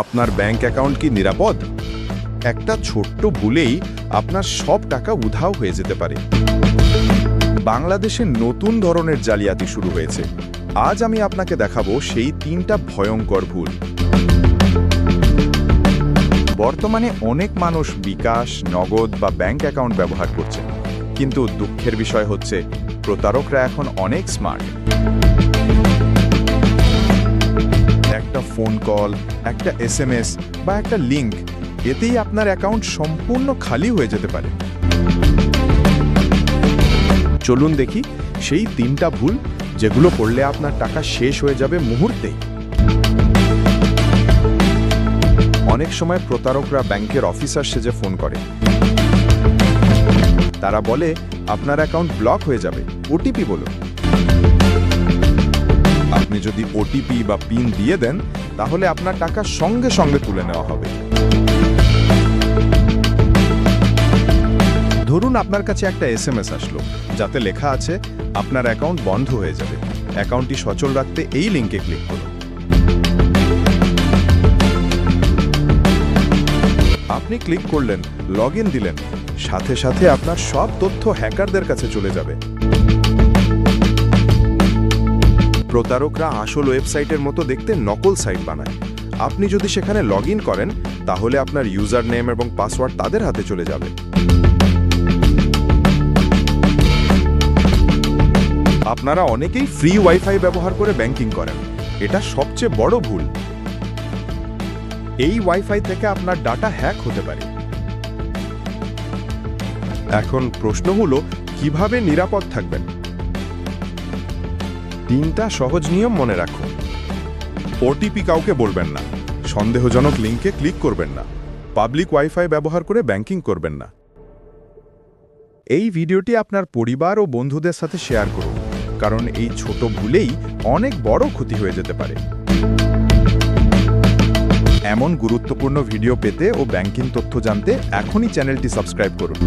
আপনার bank account কি নিরাপদ? একটা ছোট্ট ভুলেই আপনার সব টাকা উধাও হয়ে যেতে পারে। বাংলাদেশে নতুন ধরনের জালিয়াতি শুরু হয়েছে। আজ আমি আপনাকে দেখাবো সেই 3টা ভয়ঙ্কর ভুল। বর্তমানে অনেক মানুষ বিকাশ, নগদ বা ব্যাংক অ্যাকাউন্ট ব্যবহার করছে, কিন্তু দুঃখের বিষয় হচ্ছে প্রতারকরা এখন অনেক স্মার্ট। একটা ফোন কল, একটা SMS বা একটা লিংক, এতেই আপনার অ্যাকাউন্ট সম্পূর্ণ খালি হয়ে যেতে পারে। চলুন দেখি সেই 3টা ভুল যেগুলো করলে আপনার টাকা শেষ হয়ে যাবে মুহূর্তেই। অনেক সময় প্রতারকরা ব্যাংকের অফিসার সেজে ফোন করে। তারা বলে আপনার অ্যাকাউন্ট ব্লক হয়ে যাবে, ওটিপি বলুন। আপনি যদি ওটিপি বা পিন দিয়ে দেন, তাহলে আপনার টাকা সঙ্গে সঙ্গে তুলে নেওয়া হবে। ধরুন আপনার কাছে একটা SMS আসলো, যাতে লেখা আছে আপনার অ্যাকাউন্ট বন্ধ হয়ে যাবে। অ্যাকাউন্টটি সচল রাখতে এই লিঙ্কে ক্লিক করুন। আপনি ক্লিক করলেন, লগইন দিলেন, সাথে সাথে আপনার সব তথ্য হ্যাকারদের কাছে চলে যাবে। প্রতারকরা আসল ওয়েবসাইটের মতো দেখতে নকল সাইট বানায়। আপনি যদি সেখানে লগইন করেন, তাহলে আপনার ইউজার নেম এবং পাসওয়ার্ড তাদের হাতে চলে যাবে। আপনারা অনেকেই ফ্রি ওয়াইফাই ব্যবহার করে ব্যাংকিং করেন। এটা সবচেয়ে বড় ভুল। এই ওয়াইফাই থেকে আপনার ডাটা হ্যাক হতে পারে। এখন প্রশ্ন হলো, কিভাবে নিরাপদ থাকবেন? 3টা সহজ নিয়ম মনে রাখুন। ওটিপি কাউকে বলবেন না, সন্দেহজনক লিঙ্কে ক্লিক করবেন না, পাবলিক ওয়াইফাই ব্যবহার করে ব্যাংকিং করবেন না। এই ভিডিওটি আপনার পরিবার ও বন্ধুদের সাথে শেয়ার করুন, কারণ এই ছোট ভুলেই অনেক বড় ক্ষতি হয়ে যেতে পারে। এমন গুরুত্বপূর্ণ ভিডিও পেতে ও ব্যাংকিং তথ্য জানতে এখনই চ্যানেলটি সাবস্ক্রাইব করুন।